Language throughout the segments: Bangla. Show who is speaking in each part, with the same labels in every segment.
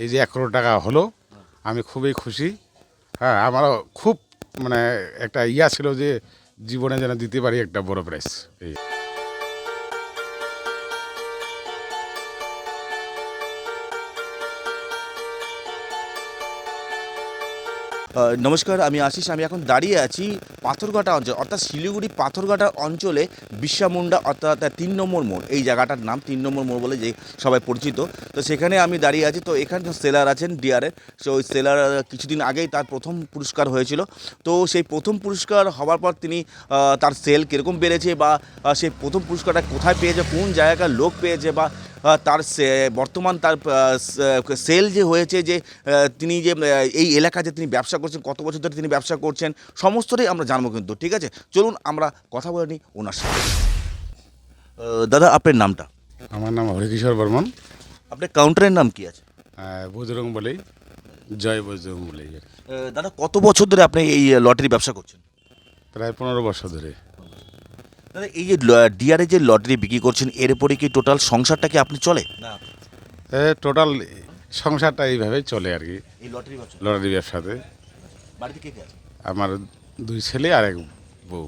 Speaker 1: এই যে 1 কোটি টাকা হলো, আমি খুবই খুশি। হ্যাঁ, আমারও খুব মানে একটা ইয়া ছিল যে জীবনে যেন দিতে পারি একটা বড় প্রাইজ। এই
Speaker 2: নমস্কার, আমি আশিস। আমি এখন দাঁড়িয়ে আছি পাথরঘাটা অঞ্চল, অর্থাৎ শিলিগুড়ি পাথরঘাটা অঞ্চলে বিরসা মুন্ডা অর্থাৎ 3 নম্বর মোড়। এই জায়গাটার নাম 3 নম্বর মোড় বলে যে সবাই পরিচিত। তো সেখানে আমি দাঁড়িয়ে আছি। তো এখানে সেলার আছেন ডিআরের। সো ওই সেলার কিছুদিন আগেই তার প্রথম পুরস্কার হয়েছিল। তো সেই প্রথম পুরস্কার হওয়ার পর তিনি তার সেল কীরকম বেড়েছে বা সেই প্রথম পুরস্কারটা কোথায় পেয়েছে, কোন জায়গাকার লোক পেয়েছে বা তার বর্তমান তার সেল যে হয়েছে, যে তিনি যে এই এলাকায় যে তিনি ব্যবসা করছেন, কত বছর ধরে তিনি ব্যবসা করছেন, সমস্তটাই আমরা জানবো কিন্তু। ঠিক আছে, চলুন আমরা কথা বলে নিই ওনার সাথে। দাদা, আপনার নামটা?
Speaker 1: আমার নাম হরিকিশোর বর্মন।
Speaker 2: আপনার কাউন্টারের নাম কি আছে?
Speaker 1: বজরং বলেই, জয় বজরং বলেই।
Speaker 2: দাদা, কত বছর ধরে আপনি এই লটারি ব্যবসা করছেন?
Speaker 1: প্রায় 15 বছর ধরে।
Speaker 2: দাদা, এই যে ডিআরে যে লটারি বিক্রি করছেন, এর উপরে কি টোটাল সংসারটা কি আপনি চলে না?
Speaker 1: টোটাল সংসারটা এইভাবেই চলে আর কি।
Speaker 2: এই লটারি ব্যবসা
Speaker 1: লটারি ব্যবসাতে
Speaker 2: বাড়িতে কে কে আছে?
Speaker 1: আমার 2 ছেলে আর 1 বউ।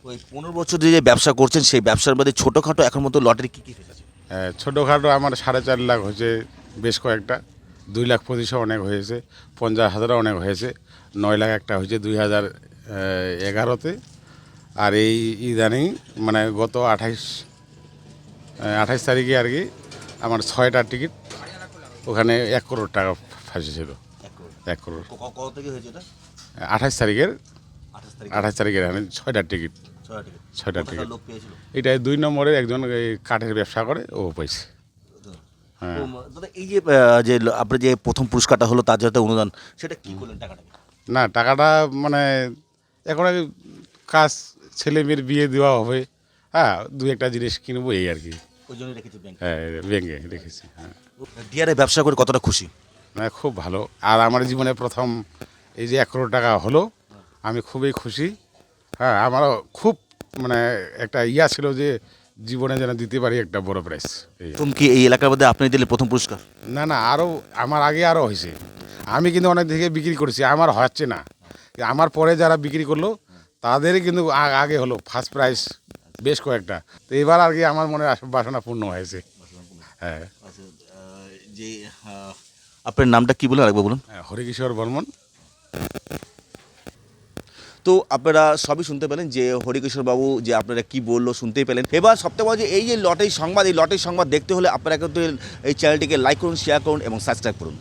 Speaker 2: ওই 15 বছর ধরে যে ব্যবসা করছেন, সেই ব্যবসার মধ্যে ছোটোখাটো এখন মতো লটারি কী কী ফেলেছে?
Speaker 1: ছোটোখাটো আমার 4.5 লাখ হয়েছে, বেশ কয়েকটা। 2 লাখ 25 অনেক হয়েছে, 50,000 অনেক হয়েছে, 9 লাখ একটা হয়েছে 2011-তে। আর এই ইদানিং মানে গত 28 তারিখে আর কি আমার 6টা টিকিট, ওখানে 1 কোটি টাকা ফাঁসেছিল। 1 কোটি
Speaker 2: কত থেকে হয়েছে এটা?
Speaker 1: 28 তারিখের
Speaker 2: 28
Speaker 1: 28 তারিখের এখানে 6টা টিকিট। 6টা
Speaker 2: কত
Speaker 1: টিকিট।
Speaker 2: লোক পেয়েছিল?
Speaker 1: এটা 2 নম্বরে একজন এই কাঠের ব্যবসা করে, ও পাইছে। হ্যাঁ।
Speaker 2: তো দাদা, এই যে আপনার যে প্রথম পুরস্কারটা হলো, তার যাতে অনুদান, সেটা কি করলেন টাকাটা?
Speaker 1: না, টাকাটা মানে এখন এই কাজ, ছেলে মেয়ের বিয়ে দেওয়া হবে, হ্যাঁ, 2-1টা জিনিস কিনবো এই আর কি।
Speaker 2: ওই জন্য রেখেছি ব্যাংকে।
Speaker 1: হ্যাঁ, ব্যাংকে রেখেছি। হ্যাঁ,
Speaker 2: ডিআরে ব্যবসা করে কতটা খুশি?
Speaker 1: মানে খুব ভালো। আর আমার জীবনে প্রথম এই যে 1 কোটি টাকা হলো, আমি খুবই খুশি। হ্যাঁ, আমারও খুব মানে একটা ইয়া ছিল যে জীবনে যেন দিতে পারি একটা বড় প্রাইজ। এই
Speaker 2: প্রথম কি এই এলাকার মধ্যে আপনি দিলে প্রথম পুরস্কার?
Speaker 1: না না, আরও আমার আগে আরও হয়েছে। আমি কিন্তু অনেক দিকে বিক্রি করেছি, আমার হচ্ছে না। আমার পরে যারা বিক্রি করলো তাদেরই কিন্তু আগে হলো ফার্স্ট প্রাইজ বেশ কয়েকটা। তো এবার আর কি আমার মনে বাসনা পূর্ণ হয়েছে। হ্যাঁ।
Speaker 2: যে আপনার নামটা কি বলেন আরেকবার বলুন।
Speaker 1: হরিকিশোর বর্মন।
Speaker 2: তো আপনারা সবই শুনতে পেলেন যে হরিকিশোর বাবু যে আপনারা কি বললো শুনতেই পেলেন। এবার সবথেকে বড় যে এই যে লটারি সংবাদ, এই লটারি সংবাদ দেখতে হলে আপনারা কিন্তু এই চ্যানেলটিকে লাইক করুন, শেয়ার করুন এবং সাবস্ক্রাইব করুন।